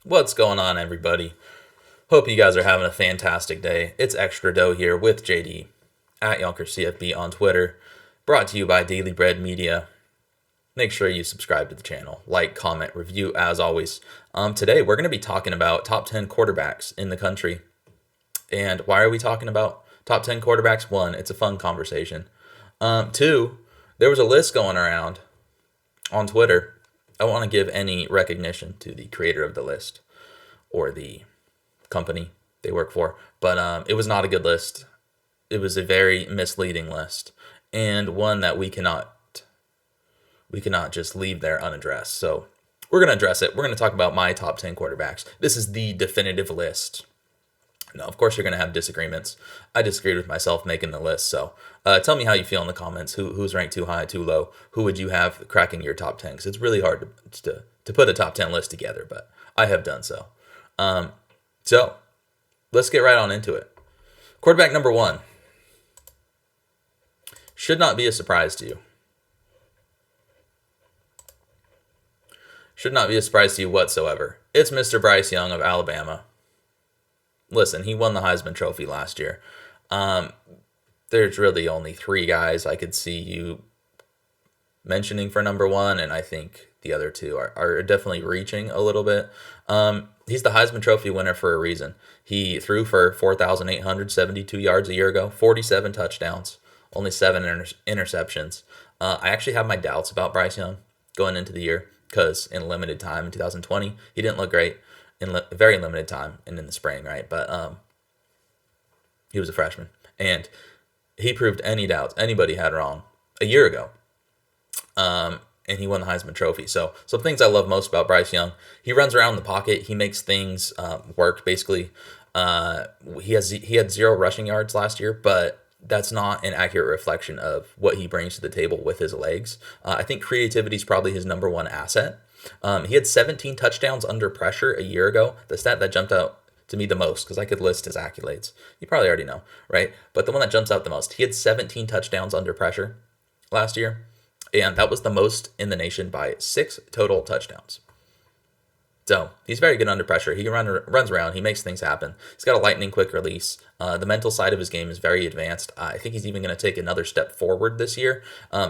What's going on, everybody? Hope you guys are having a fantastic day. It's Extra Dough here with JD at YonkerCFB on Twitter, brought to you by Daily Bread Media. Make sure you subscribe to the channel, like, comment, review as always. Today, we're going to be talking about top 10 quarterbacks in the country. And why are we talking about top 10 quarterbacks? One, it's a fun conversation. Two, there was a list going around on Twitter. I want to give any recognition to the creator of the list or the company they work for, but it was not a good list. It was a very misleading list, and one that we cannot just leave there unaddressed. So we're gonna address it. We're gonna talk about my top 10 quarterbacks. This is the definitive list. Now, of course, you're gonna have disagreements. I disagreed with myself making the list. So tell me how you feel in the comments. Who's ranked too high, too low? Who would you have cracking your top 10? Because it's really hard to put a top 10 list together, but I have done so. So let's get right on into it. Quarterback number one should not be a surprise to you. Should not be a surprise to you whatsoever. It's Mr. Bryce Young of Alabama. Listen, he won the Heisman Trophy last year. There's really only three guys I could see you mentioning for number one, and I think the other two are definitely reaching a little bit. He's the Heisman Trophy winner for a reason. He threw for 4,872 yards a year ago, 47 touchdowns, only 7 interceptions. I actually have my doubts about Bryce Young going into the year because in limited time in 2020, he didn't look great in very limited time and in the spring, right? But he was a freshman, and he proved any doubts anybody had wrong a year ago. And he won the Heisman Trophy. So some things I love most about Bryce Young: he runs around the pocket, he makes things work. Basically, he had 0 rushing yards last year, but that's not an accurate reflection of what he brings to the table with his legs. I think creativity is probably his number one asset. He had 17 touchdowns under pressure a year ago. The stat that jumped out to me the most, because I could list his accolades. You probably already know, right? But the one that jumps out the most, he had 17 touchdowns under pressure last year, and that was the most in the nation by 6 total touchdowns. So he's very good under pressure. He runs around. He makes things happen. He's got a lightning quick release. The mental side of his game is very advanced. I think he's even going to take another step forward this year.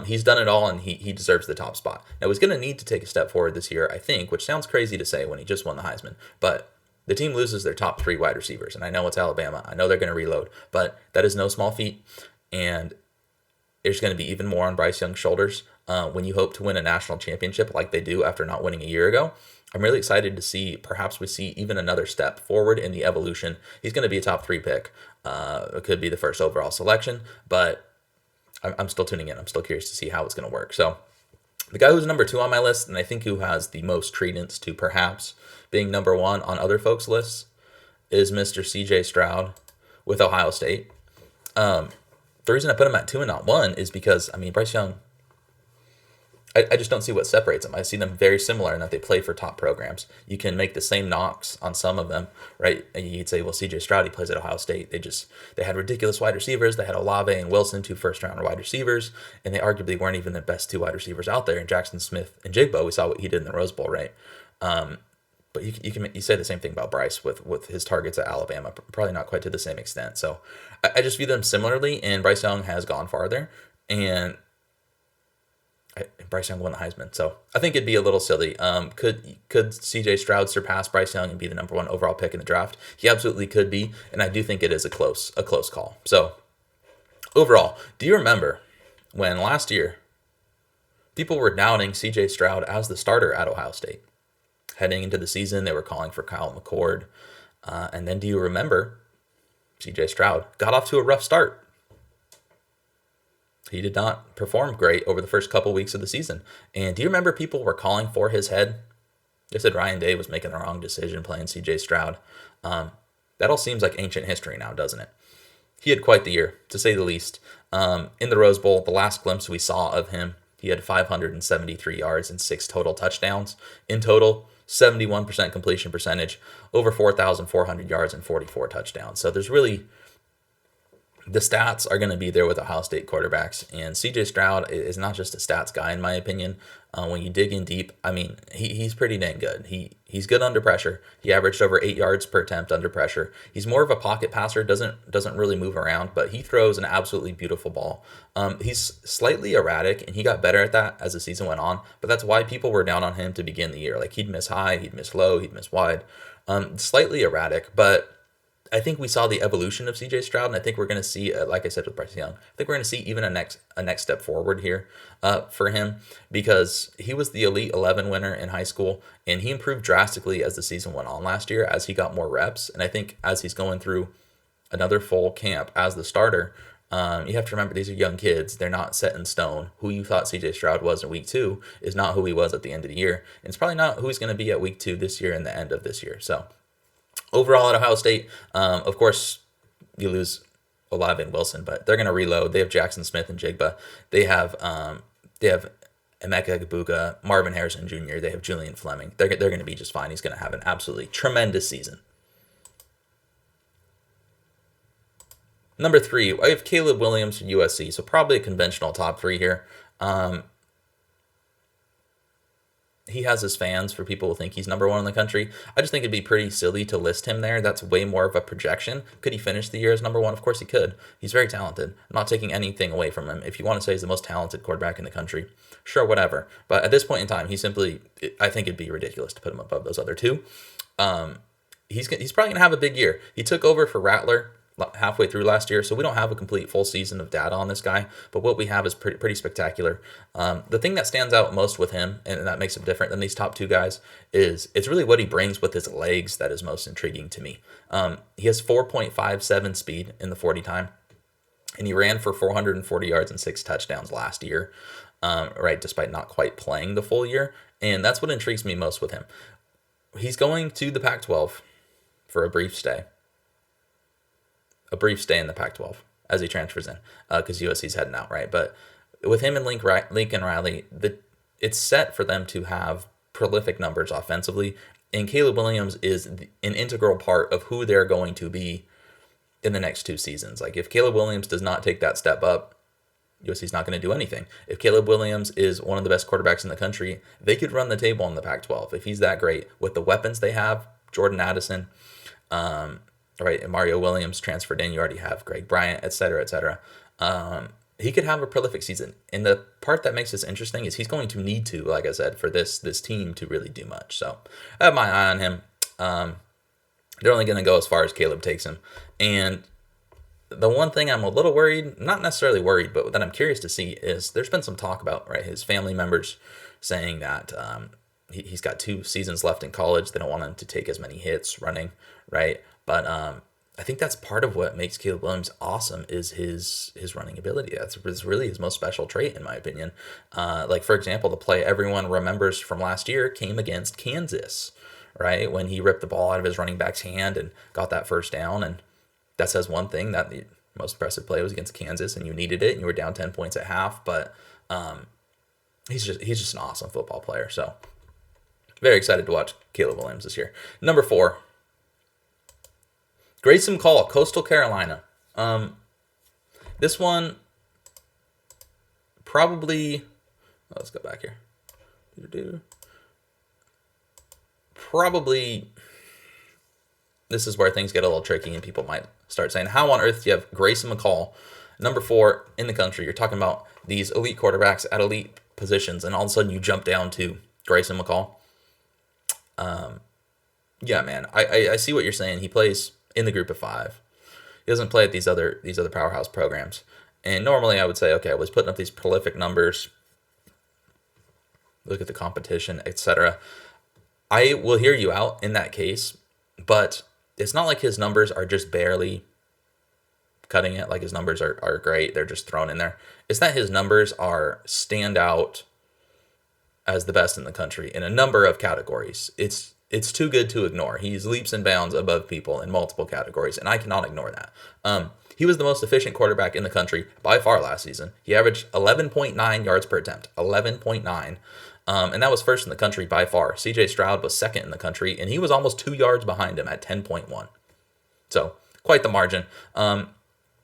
He's done it all, and he deserves the top spot. Now, he's going to need to take a step forward this year, I think, which sounds crazy to say when he just won the Heisman. But the team loses their top 3 wide receivers, and I know it's Alabama. I know they're going to reload, but that is no small feat, and there's going to be even more on Bryce Young's shoulders when you hope to win a national championship like they do after not winning a year ago. I'm really excited to see, perhaps we see even another step forward in the evolution. He's going to be a top 3 pick. It could be the first overall selection, but I'm still tuning in. I'm still curious to see how it's going to work. So the guy who's number 2 on my list, and I think who has the most credence to perhaps being number 1 on other folks' lists, is Mr. C.J. Stroud with Ohio State. The reason I put him at 2 and not 1 is because, Bryce Young, I just don't see what separates them. I see them very similar in that they play for top programs. You can make the same knocks on some of them, right? And you'd say, well, C.J. Stroud, he plays at Ohio State. They had ridiculous wide receivers. They had Olave and Wilson, 2 first-round wide receivers, and they arguably weren't even the best 2 wide receivers out there. And Jackson Smith and Jigbo, we saw what he did in the Rose Bowl, right? But you say the same thing about Bryce with his targets at Alabama, probably not quite to the same extent. So I just view them similarly, and Bryce Young has gone farther, and Bryce Young won the Heisman. So I think it'd be a little silly. Could C.J. Stroud surpass Bryce Young and be the number 1 overall pick in the draft? He absolutely could be, and I do think it is a close call. So overall, do you remember when last year people were doubting C.J. Stroud as the starter at Ohio State? Heading into the season, they were calling for Kyle McCord. And then do you remember C.J. Stroud got off to a rough start? He did not perform great over the first couple weeks of the season. And do you remember people were calling for his head? They said Ryan Day was making the wrong decision playing C.J. Stroud. That all seems like ancient history now, doesn't it? He had quite the year, to say the least. In the Rose Bowl, the last glimpse we saw of him, he had 573 yards and 6 total touchdowns. In total, 71% completion percentage, over 4,400 yards and 44 touchdowns. So there's really, the stats are going to be there with Ohio State quarterbacks, and C.J. Stroud is not just a stats guy, in my opinion. When you dig in deep, I mean, he's pretty dang good. He's good under pressure. He averaged over 8 yards per attempt under pressure. He's more of a pocket passer, doesn't really move around, but he throws an absolutely beautiful ball. He's slightly erratic, and he got better at that as the season went on. But that's why people were down on him to begin the year. Like he'd miss high, he'd miss low, he'd miss wide. Slightly erratic, but I think we saw the evolution of CJ Stroud, and I think we're going to see, like I said with Bryce Young, I think we're going to see even a next step forward here for him, because he was the Elite 11 winner in high school, and he improved drastically as the season went on last year as he got more reps. And I think as he's going through another full camp as the starter, you have to remember these are young kids. They're not set in stone. Who you thought CJ Stroud was in week 2 is not who he was at the end of the year, and it's probably not who he's going to be at week 2 this year and the end of this year. So overall at Ohio State, of course, you lose Olave and Wilson, but they're going to reload. They have Jackson Smith and Jigba. They have Emeka Egbuka, Marvin Harrison Jr. They have Julian Fleming. They're going to be just fine. He's going to have an absolutely tremendous season. Number 3, I have Caleb Williams from USC, so probably a conventional top 3 here. He has his fans for people who think he's number 1 in the country. I just think it'd be pretty silly to list him there. That's way more of a projection. Could he finish the year as number 1? Of course he could. He's very talented. I'm not taking anything away from him. If you want to say he's the most talented quarterback in the country, sure, whatever. But at this point in time, I think it'd be ridiculous to put him above those other 2. He's probably going to have a big year. He took over for Rattler halfway through last year, so we don't have a complete full season of data on this guy, but what we have is pretty spectacular. The thing that stands out most with him, and that makes him different than these top 2 guys, is it's really what he brings with his legs that is most intriguing to me. He has 4.57 speed in the 40 time, and he ran for 440 yards and 6 touchdowns last year, right, despite not quite playing the full year, and that's what intrigues me most with him. He's going to the Pac-12 for a brief stay in the Pac-12 as he transfers in, because USC's heading out, right? But with him and Lincoln Riley, it's set for them to have prolific numbers offensively, and Caleb Williams is an integral part of who they're going to be in the next 2 seasons. Like if Caleb Williams does not take that step up, USC's not going to do anything. If Caleb Williams is one of the best quarterbacks in the country, they could run the table in the Pac-12 if he's that great with the weapons they have. Jordan Addison, right, and Mario Williams transferred in. You already have Greg Bryant, et cetera, et cetera. He could have a prolific season. And the part that makes this interesting is he's going to need to, like I said, for this team to really do much. So I have my eye on him. They're only going to go as far as Caleb takes him. And the one thing I'm a little worried, not necessarily worried, but that I'm curious to see is there's been some talk about, right, his family members saying that he's got 2 seasons left in college. They don't want him to take as many hits running, right? But I think that's part of what makes Caleb Williams awesome is his running ability. That's really his most special trait, in my opinion. Like, for example, the play everyone remembers from last year came against Kansas, right? When he ripped the ball out of his running back's hand and got that first down. And that says one thing, that the most impressive play was against Kansas, and you needed it, and you were down 10 points at half. But he's just an awesome football player. So very excited to watch Caleb Williams this year. Number 4. Grayson McCall, Coastal Carolina. This one probably, let's go back here. Probably, this is where things get a little tricky and people might start saying, how on earth do you have Grayson McCall, number 4 in the country? You're talking about these elite quarterbacks at elite positions, and all of a sudden you jump down to Grayson McCall. Yeah, man, I see what you're saying. He plays in the group of 5. He doesn't play at these other powerhouse programs. And normally I would say, okay, I was putting up these prolific numbers. Look at the competition, etc. I will hear you out in that case, but it's not like his numbers are just barely cutting it. Like his numbers are great. They're just thrown in there. It's that his numbers are stand out as the best in the country in a number of categories. It's too good to ignore. He's leaps and bounds above people in multiple categories, and I cannot ignore that. He was the most efficient quarterback in the country by far last season. He averaged 11.9 yards per attempt, 11.9, and that was first in the country by far. CJ Stroud was second in the country, and he was almost 2 yards behind him at 10.1. So quite the margin.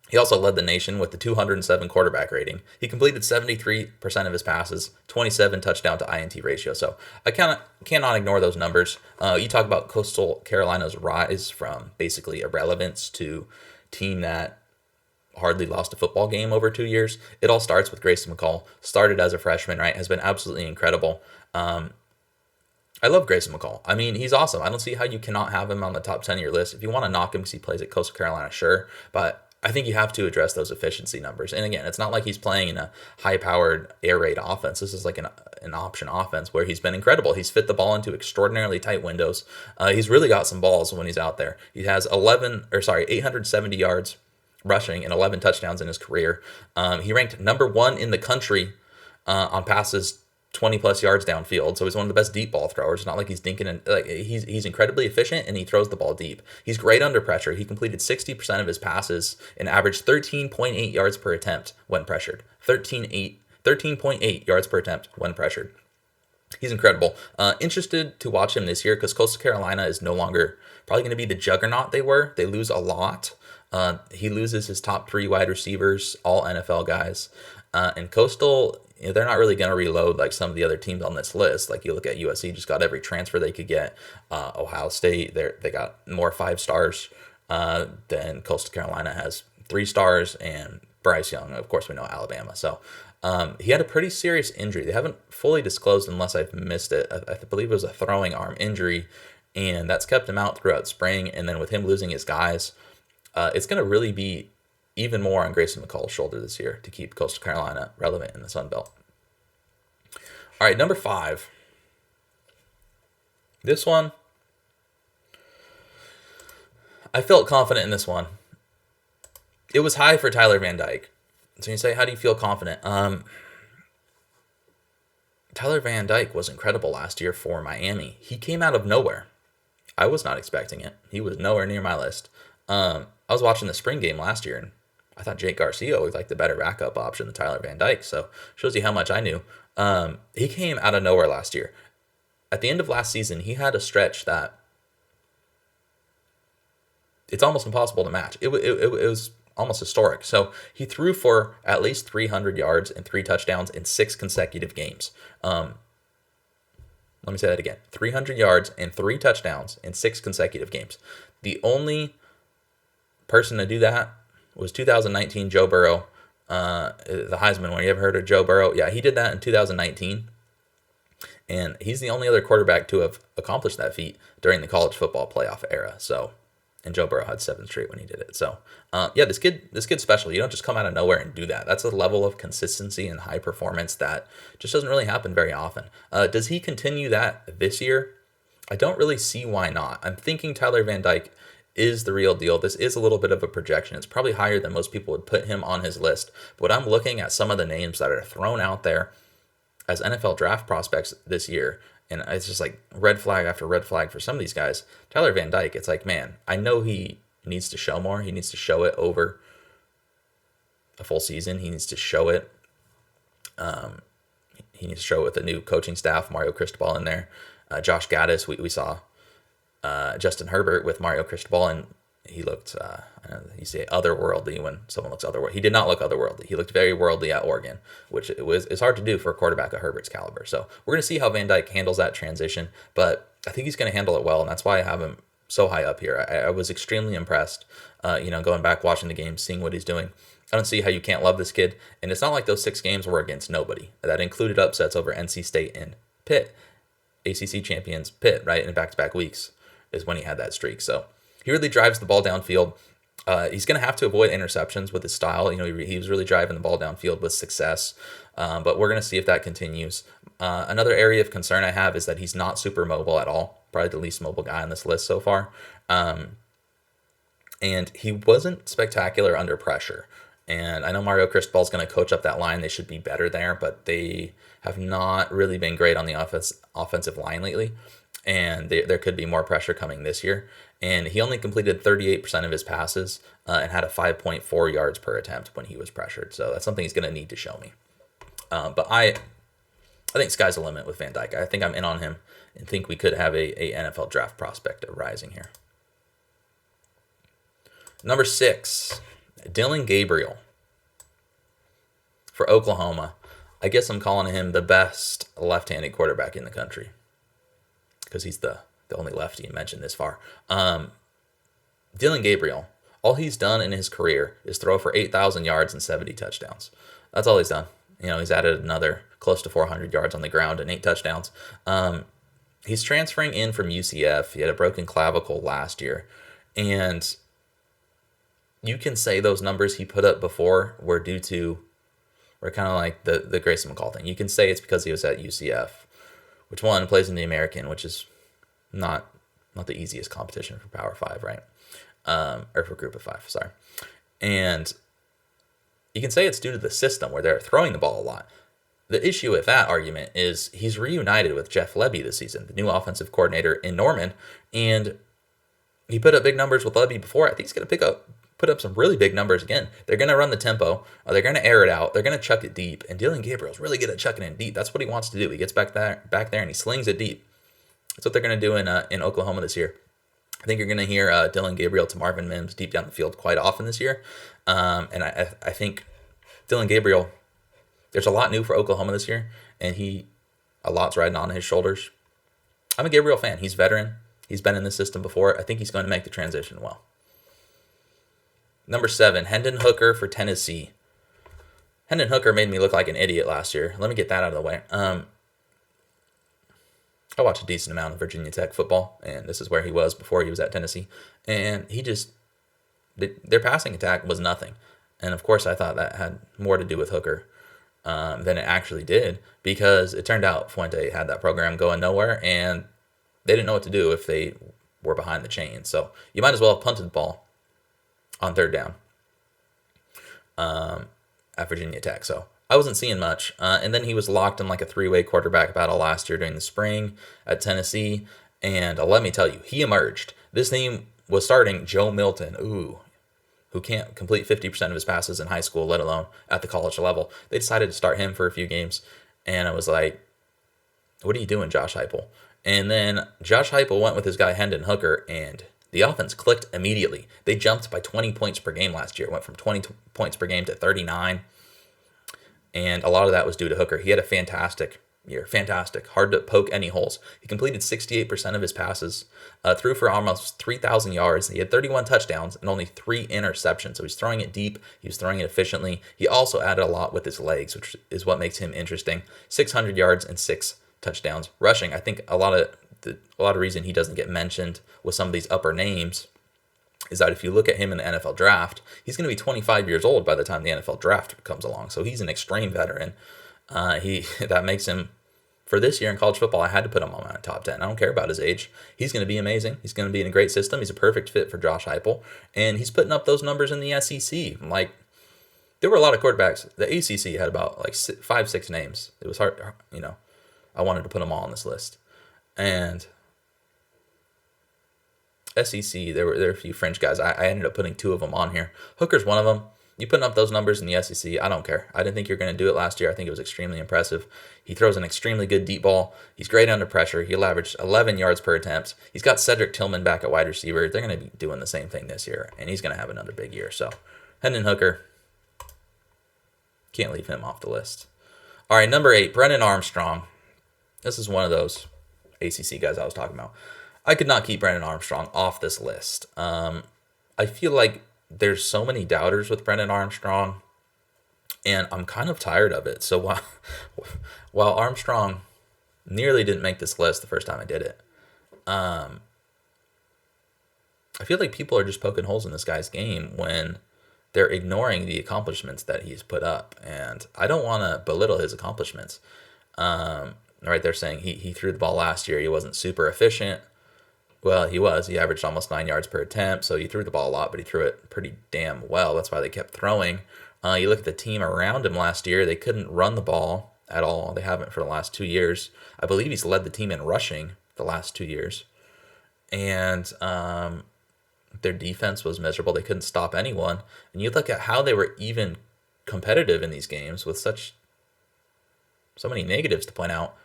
He also led the nation with the 207 quarterback rating. He completed 73% of his passes, 27 touchdown to INT ratio. So I cannot ignore those numbers. You talk about Coastal Carolina's rise from basically irrelevance to team that hardly lost a football game over 2 years. It all starts with Grayson McCall. Started as a freshman, right? Has been absolutely incredible. I love Grayson McCall. I mean, he's awesome. I don't see how you cannot have him on the top 10 of your list. If you want to knock him because he plays at Coastal Carolina, sure. But I think you have to address those efficiency numbers. And again, it's not like he's playing in a high-powered air raid offense. This is like an option offense where he's been incredible. He's fit the ball into extraordinarily tight windows. He's really got some balls when he's out there. He has 870 yards rushing and 11 touchdowns in his career. He ranked number 1 in the country on passes 20 plus yards downfield. So he's one of the best deep ball throwers. It's not like he's dinking and like he's incredibly efficient and he throws the ball deep. He's great under pressure. He completed 60% of his passes and averaged 13.8 yards per attempt when pressured. 13.8 yards per attempt when pressured. He's incredible. Interested to watch him this year because Coastal Carolina is no longer probably going to be the juggernaut they were. They lose a lot. He loses his top 3 wide receivers, all NFL guys. And Coastal, they're not really going to reload like some of the other teams on this list. Like you look at USC, just got every transfer they could get. Ohio State, they got more 5 stars than Coastal Carolina has 3 stars. And Bryce Young, of course, we know Alabama. So he had a pretty serious injury. They haven't fully disclosed unless I've missed it. I believe it was a throwing arm injury, and that's kept him out throughout spring. And then with him losing his guys, it's going to really be even more on Grayson McCall's shoulder this year to keep Coastal Carolina relevant in the Sun Belt. All right, number 5. This one, I felt confident in this one. It was high for Tyler Van Dyke. So you say, how do you feel confident? Tyler Van Dyke was incredible last year for Miami. He came out of nowhere. I was not expecting it. He was nowhere near my list. I was watching the spring game last year, and I thought Jake Garcia was like the better backup option than Tyler Van Dyke. So shows you how much I knew. He came out of nowhere last year. At the end of last season, he had a stretch that it's almost impossible to match. It was almost historic. So he threw for at least 300 yards and 3 touchdowns in 6 consecutive games. Let me say that again. 300 yards and 3 touchdowns in 6 consecutive games. The only person to do that was 2019 Joe Burrow, the Heisman one. You ever heard of Joe Burrow? Yeah, he did that in 2019. And he's the only other quarterback to have accomplished that feat during the college football playoff era. So, and Joe Burrow had 7 straight when he did it. So, yeah, this kid's special. You don't just come out of nowhere and do that. That's a level of consistency and high performance that just doesn't really happen very often. Does he continue that this year? I don't really see why not. I'm thinking Tyler Van Dyke is the real deal. This is a little bit of a projection. It's probably higher than most people would put him on his list. But I'm looking at some of the names that are thrown out there as NFL draft prospects this year, and it's just like red flag after red flag for some of these guys. Tyler Van Dyke, it's like, man, I know he needs to show more. He needs to show it over a full season. He needs to show it. He needs to show it with the new coaching staff, Mario Cristobal in there. Josh Gaddis, we saw Justin Herbert with Mario Cristobal, and he looked, I know you say otherworldly when someone looks otherworldly. He did not look otherworldly. He looked very worldly at Oregon, which is hard to do for a quarterback of Herbert's caliber. So we're going to see how Van Dyke handles that transition, but I think he's going to handle it well, and that's why I have him so high up here. I was extremely impressed, going back, watching the game, seeing what he's doing. I don't see how you can't love this kid, and it's not like those 6 games were against nobody. That included upsets over NC State and Pitt, ACC champions Pitt, right, in back-to-back weeks is when he had that streak. So he really drives the ball downfield. He's going to have to avoid interceptions with his style. He was really driving the ball downfield with success, but we're going to see if that continues. Another area of concern I have is that he's not super mobile at all. Probably the least mobile guy on this list so far. And he wasn't spectacular under pressure. And I know Mario Cristobal's going to coach up that line. They should be better there, but they have not really been great on the offensive line lately. And there could be more pressure coming this year. And he only completed 38% of his passes and had a 5.4 yards per attempt when he was pressured. So that's something he's going to need to show me. But I think sky's the limit with Van Dyke. I think I'm in on him and think we could have a NFL draft prospect rising here. Number 6. Dylan Gabriel for Oklahoma. I guess I'm calling him the best left-handed quarterback in the country because he's the only lefty you mentioned this far. Dylan Gabriel, all he's done in his career is throw for 8,000 yards and 70 touchdowns. That's all he's done. He's added another close to 400 yards on the ground and 8 touchdowns. He's transferring in from UCF. He had a broken clavicle last year. And you can say those numbers he put up before were kind of like the Grayson McCall thing. You can say it's because he was at UCF, which one plays in the American, which is not the easiest competition for Power 5, right? Or for Group of 5, sorry. And you can say it's due to the system where they're throwing the ball a lot. The issue with that argument is he's reunited with Jeff Lebby this season, the new offensive coordinator in Norman, and he put up big numbers with Lebby before. I think he's going to put up some really big numbers again. They're going to run the tempo. They're going to air it out. They're going to chuck it deep. And Dylan Gabriel's really good at chucking it deep. That's what he wants to do. He gets back there and he slings it deep. That's what they're going to do in Oklahoma this year. I think you're going to hear Dylan Gabriel to Marvin Mims deep down the field quite often this year. And I think Dylan Gabriel, there's a lot new for Oklahoma this year, and a lot's riding on his shoulders. I'm a Gabriel fan. He's veteran. He's been in the system before. I think he's going to make the transition well. Number 7, Hendon Hooker for Tennessee. Hendon Hooker made me look like an idiot last year. Let me get that out of the way. I watched a decent amount of Virginia Tech football, and this is where he was before he was at Tennessee. And their passing attack was nothing. And of course, I thought that had more to do with Hooker than it actually did, because it turned out Fuente had that program going nowhere, and they didn't know what to do if they were behind the chain. So you might as well have punted the ball on 3rd down at Virginia Tech. So I wasn't seeing much. And then he was locked in like a 3-way quarterback battle last year during the spring at Tennessee. And let me tell you, he emerged. This team was starting Joe Milton, who can't complete 50% of his passes in high school, let alone at the college level. They decided to start him for a few games. And I was like, what are you doing, Josh Heupel? And then Josh Heupel went with his guy Hendon Hooker, and the offense clicked immediately. They jumped by 20 points per game last year. It went from 20 points per game to 39. And a lot of that was due to Hooker. He had a fantastic year. Fantastic. Hard to poke any holes. He completed 68% of his passes, threw for almost 3,000 yards. He had 31 touchdowns and only 3 interceptions. So he's throwing it deep. He was throwing it efficiently. He also added a lot with his legs, which is what makes him interesting. 600 yards and 6 touchdowns. Rushing, I think a lot of reason he doesn't get mentioned with some of these upper names is that if you look at him in the NFL draft, he's going to be 25 years old by the time the NFL draft comes along. So he's an extreme veteran. That makes him, for this year in college football, I had to put him on my top 10. I don't care about his age. He's going to be amazing. He's going to be in a great system. He's a perfect fit for Josh Heupel. And he's putting up those numbers in the SEC. Like, there were a lot of quarterbacks. The ACC had about like 5-6 names. It was hard, I wanted to put them all on this list. And SEC, there were a few French guys. I ended up putting 2 of them on here. Hooker's one of them. You putting up those numbers in the SEC, I don't care. I didn't think you were going to do it last year. I think it was extremely impressive. He throws an extremely good deep ball. He's great under pressure. He'll average 11 yards per attempt. He's got Cedric Tillman back at wide receiver. They're going to be doing the same thing this year, and he's going to have another big year. So, Hendon Hooker, can't leave him off the list. All right, number 8, Brennan Armstrong. This is one of those ACC guys I was talking about. I could not keep Brennan Armstrong off this list. I feel like there's so many doubters with Brennan Armstrong, and I'm kind of tired of it. So while Armstrong nearly didn't make this list the first time I did it, I feel like people are just poking holes in this guy's game when they're ignoring the accomplishments that he's put up. And I don't want to belittle his accomplishments. Right, they're saying he threw the ball last year. He wasn't super efficient. Well, he was. He averaged almost 9 yards per attempt, so he threw the ball a lot, but he threw it pretty damn well. That's why they kept throwing. You look at the team around him last year, they couldn't run the ball at all. They haven't for the last 2 years. I believe he's led the team in rushing the last 2 years. And their defense was miserable. They couldn't stop anyone. And you look at how they were even competitive in these games with so many negatives to point out.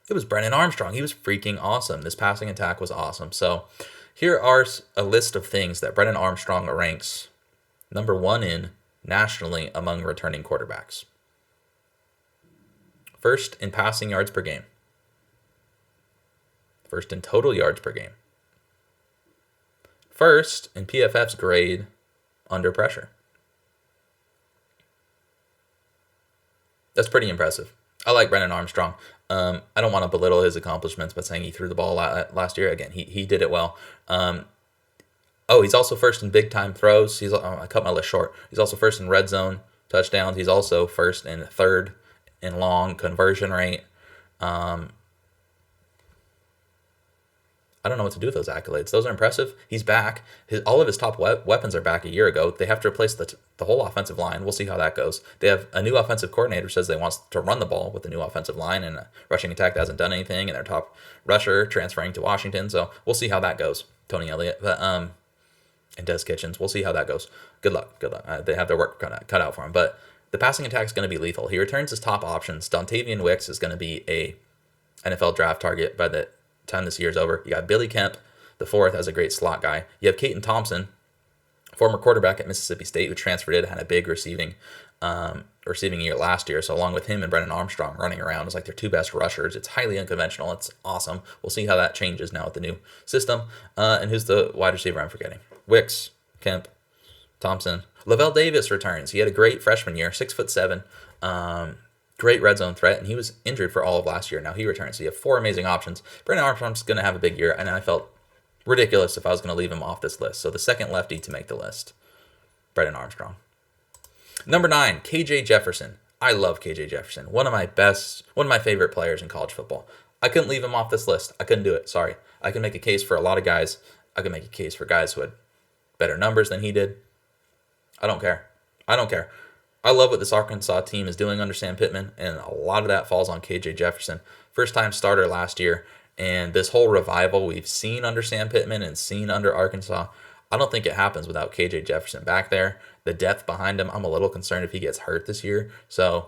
It was Brennan Armstrong. He was freaking awesome. This passing attack was awesome. So here are a list of things that Brennan Armstrong ranks Number 1 in nationally among returning quarterbacks. First in passing yards per game. First in total yards per game. First in PFF's grade under pressure. That's pretty impressive. I like Brennan Armstrong. I don't want to belittle his accomplishments by saying he threw the ball last year. Again, he did it well. He's also first in big time throws. I cut my list short. He's also first in red zone touchdowns. He's also first and third in long conversion rate. I don't know what to do with those accolades. Those are impressive. He's back. All of his top weapons are back a year ago. They have to replace the whole offensive line. We'll see how that goes. They have a new offensive coordinator who says they want to run the ball with the new offensive line, and a rushing attack that hasn't done anything, and their top rusher transferring to Washington. So we'll see how that goes. Tony Elliott and Des Kitchens. We'll see how that goes. Good luck. They have their work cut out for him. But the passing attack is going to be lethal. He returns his top options. Dontavian Wicks is going to be a NFL draft target by the time this year's over. You got Billy Kemp, the fourth, as a great slot guy. You have Caton Thompson, former quarterback at Mississippi State, who transferred in, had a big receiving year last year. So along with him and Brennan Armstrong running around is like their two best rushers. It's highly unconventional. It's awesome. We'll see how that changes now with the new system. And who's the wide receiver I'm forgetting? Wicks, Kemp, Thompson. Lavelle Davis returns. He had a great freshman year, 6'7". Great red zone threat, and he was injured for all of last year. Now he returns. So you have four amazing options. Brennan Armstrong's going to have a big year, and I felt ridiculous if I was going to leave him off this list. So the second lefty to make the list, Brennan Armstrong. Number 9, KJ Jefferson. I love KJ Jefferson. One of my favorite players in college football. I couldn't leave him off this list. I couldn't do it. Sorry. I can make a case for a lot of guys. I can make a case for guys who had better numbers than he did. I don't care. I love what this Arkansas team is doing under Sam Pittman, and a lot of that falls on KJ Jefferson. First-time starter last year, and this whole revival we've seen under Sam Pittman and seen under Arkansas, I don't think it happens without KJ Jefferson back there. The depth behind him, I'm a little concerned if he gets hurt this year. So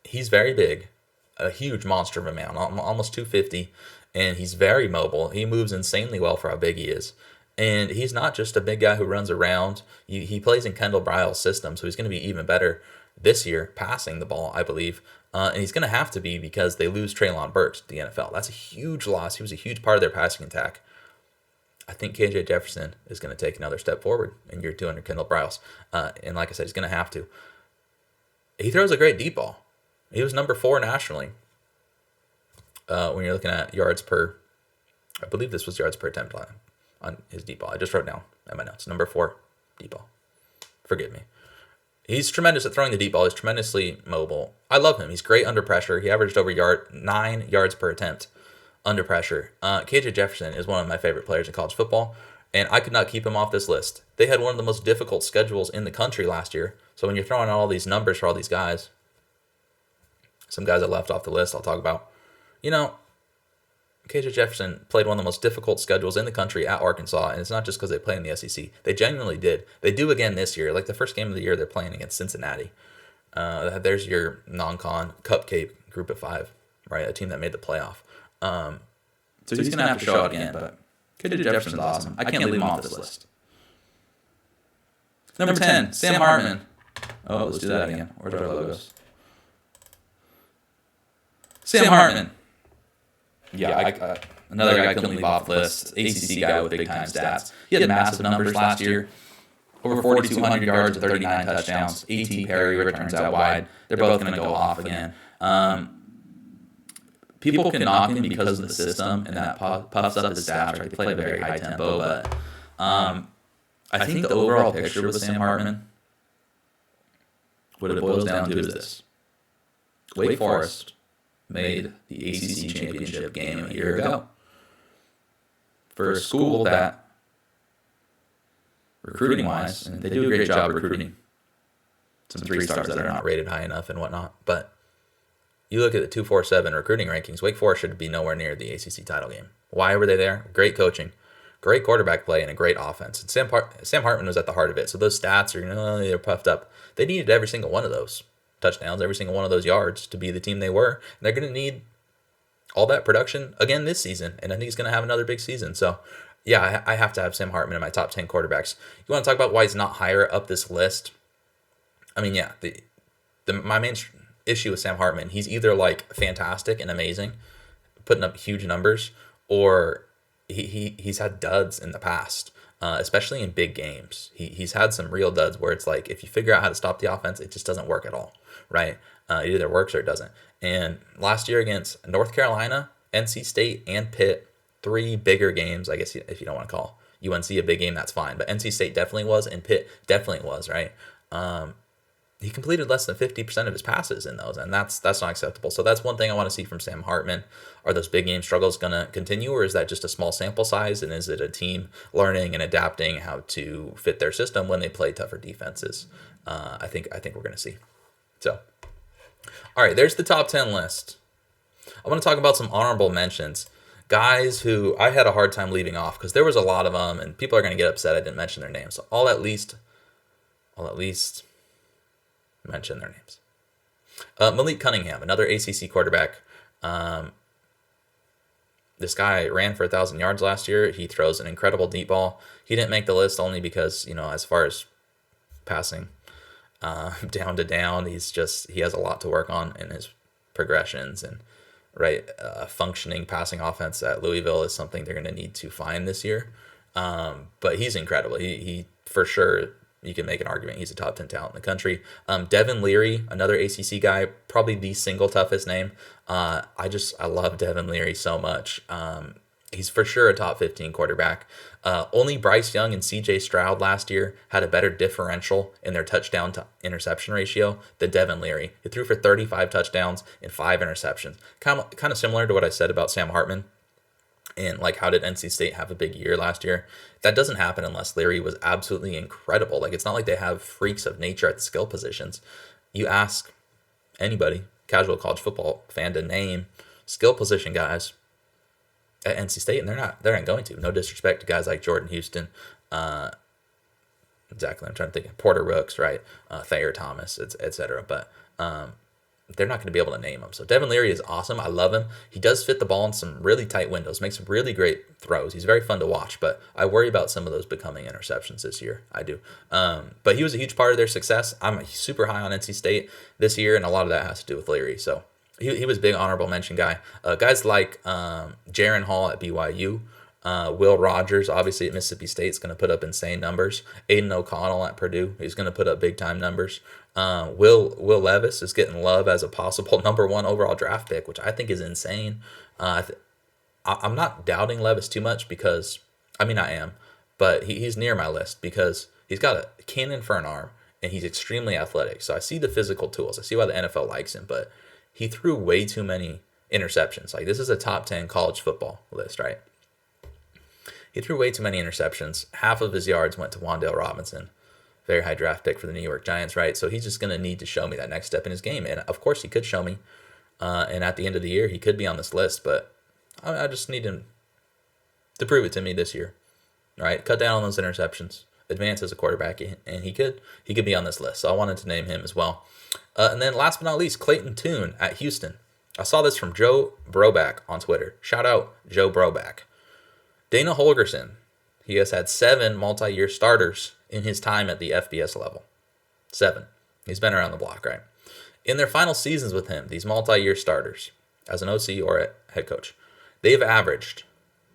he's very big, a huge monster of a man, almost 250, and he's very mobile. He moves insanely well for how big he is. And he's not just a big guy who runs around. He plays in Kendall Briles' system, so he's going to be even better this year passing the ball, I believe. And he's going to have to be because they lose Treylon Burks to the NFL. That's a huge loss. He was a huge part of their passing attack. I think KJ Jefferson is going to take another step forward in year 2 under Kendall Briles. And like I said, he's going to have to. He throws a great deep ball. He was number 4 nationally when you're looking at yards per, I believe this was yards per attempt on his deep ball. I just wrote down in my notes. Number 4, deep ball. Forgive me. He's tremendous at throwing the deep ball. He's tremendously mobile. I love him. He's great under pressure. He averaged over 9 yards per attempt under pressure. KJ Jefferson is one of my favorite players in college football, and I could not keep him off this list. They had one of the most difficult schedules in the country last year. So when you're throwing out all these numbers for all these guys, some guys I left off the list I'll talk about. KJ Jefferson played one of the most difficult schedules in the country at Arkansas, and it's not just because they play in the SEC. They genuinely did. They do again this year. Like the first game of the year, they're playing against Cincinnati. There's your non-con cupcake group of 5, right? A team that made the playoff. So he's going to have to show out again, but KJ Jefferson's awesome. I can't leave him off this list. Number 10, Sam Hartman. Oh, let's do that again. Where's our logos? Sam Hartman. Yeah, another guy I couldn't leave off the list. ACC guy with big-time stats. He had massive numbers last year. Over 4,200 yards and 39 touchdowns. A.T. Perry returns out wide. They're both going to go off again. People can knock him because of the system, and that puffs up his stats. Right? They play at a very high tempo, but I think the overall picture with Sam Hartman, what it boils down to is this. Wake Forest made the ACC championship game a year ago. For a school that, recruiting-wise, and they do a great job recruiting some 3-stars that are not rated high enough and whatnot, but you look at the 247 recruiting rankings, Wake Forest should be nowhere near the ACC title game. Why were they there? Great coaching, great quarterback play, and a great offense. And Sam Hartman was at the heart of it, so those stats they're puffed up. They needed every single one of those touchdowns, every single one of those yards to be the team they were. And they're going to need all that production again this season, and I think he's going to have another big season. So Yeah, I have to have Sam Hartman in my top 10 quarterbacks. You want to talk about why he's not higher up this list? I mean, yeah, my main issue with Sam Hartman, he's either like fantastic and amazing, putting up huge numbers, or he's had duds in the past, especially in big games. He's had some real duds where it's like if you figure out how to stop the offense, it just doesn't work at all, right? It either works or it doesn't. And last year against North Carolina, NC State, and Pitt, three bigger games, I guess if you don't want to call UNC a big game, that's fine. But NC State definitely was, and Pitt definitely was, right? He completed less than 50% of his passes in those, and that's not acceptable. So that's one thing I want to see from Sam Hartman. Are those big game struggles going to continue, or is that just a small sample size, and is it a team learning and adapting how to fit their system when they play tougher defenses? I think we're going to see. So, all right, there's the top 10 list. I want to talk about some honorable mentions. Guys who I had a hard time leaving off because there was a lot of them, and people are going to get upset I didn't mention their names. So I'll at least mention their names. Malik Cunningham, another ACC quarterback. This guy ran for 1,000 yards last year. He throws an incredible deep ball. He didn't make the list only because, as far as passing down to down, he has a lot to work on in his progressions, and functioning passing offense at Louisville is something they're going to need to find this year. But he's incredible. He for sure, you can make an argument he's a top 10 talent in the country. Devin Leary, another ACC guy, probably the single toughest name. I love Devin Leary so much. He's for sure a top 15 quarterback. Only Bryce Young and CJ Stroud last year had a better differential in their touchdown to interception ratio than Devin Leary. He threw for 35 touchdowns and 5 interceptions. Kind of similar to what I said about Sam Hartman. And like, how did NC State have a big year last year? That doesn't happen unless Leary was absolutely incredible. Like, it's not like they have freaks of nature at the skill positions. You ask anybody, casual college football fan, to name skill position guys at NC State, and they're not going to. No disrespect to guys like Jordan Houston, exactly. I'm trying to think of Porter Rooks, right? Thayer Thomas, etc. But they're not going to be able to name him. So Devin Leary is awesome. I love him. He does fit the ball in some really tight windows, makes some really great throws. He's very fun to watch, but I worry about some of those becoming interceptions this year. I do. But he was a huge part of their success. I'm super high on NC State this year, and a lot of that has to do with Leary. So he was a big honorable mention guy. Guys like Jaron Hall at BYU, Will Rogers, obviously at Mississippi State, is going to put up insane numbers. Aiden O'Connell at Purdue, he's going to put up big time numbers. Will Levis is getting love as a possible number 1 overall draft pick, which I think is insane. I'm not doubting Levis too much because, I am, but he's near my list because he's got a cannon for an arm and he's extremely athletic. So I see the physical tools. I see why the NFL likes him, but he threw way too many interceptions. Like, this is a top 10 college football list, right? He threw way too many interceptions. Half of his yards went to Wan'Dale Robinson. Very high draft pick for the New York Giants, right? So he's just going to need to show me that next step in his game. And of course he could show me. And at the end of the year, he could be on this list. But I just need him to prove it to me this year, right? Cut down on those interceptions. Advance as a quarterback. And he could be on this list. So I wanted to name him as well. And then last but not least, Clayton Tune at Houston. I saw this from Joe Broback on Twitter. Shout out Joe Broback. Dana Holgerson, he has had 7 multi-year starters in his time at the FBS level. 7. He's been around the block, right? In their final seasons with him, these multi-year starters, as an OC or a head coach, they've averaged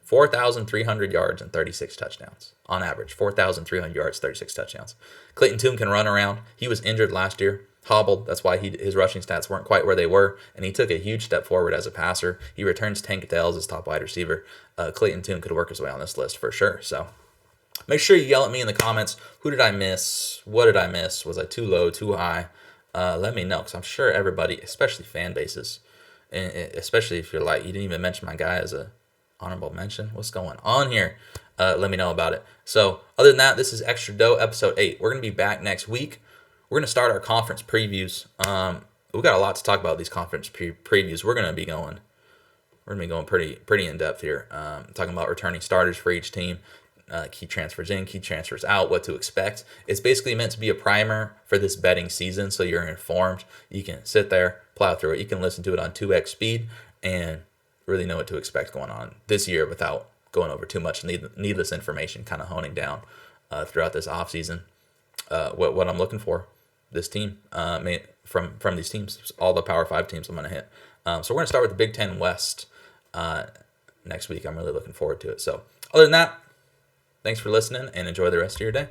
4,300 yards and 36 touchdowns. On average, 4,300 yards, 36 touchdowns. Clayton Tune can run around. He was injured last year, hobbled. That's why his rushing stats weren't quite where they were, and he took a huge step forward as a passer. He returns Tank Dell as his top wide receiver. Clayton Tune could work his way on this list for sure. So make sure you yell at me in the comments. Who did I miss? What did I miss? Was I too low, too high? Let me know, because I'm sure everybody, especially fan bases, and especially if you're like, you didn't even mention my guy as a honorable mention. What's going on here? Let me know about it. So other than that, this is Extra Dough episode 8. We're going to be back next week. We're going to start our conference previews. We've got a lot to talk about these conference previews. We're going to be going pretty in depth here. Talking about returning starters for each team, key transfers in, key transfers out, what to expect. It's basically meant to be a primer for this betting season, so you're informed. You can sit there, plow through it. You can listen to it on 2x speed and really know what to expect going on this year without going over too much needless information, kind of honing down throughout this offseason what I'm looking for this team from these teams, all the Power 5 teams I'm going to hit. So we're going to start with the Big Ten West next week. I'm really looking forward to it. So other than that, thanks for listening and enjoy the rest of your day.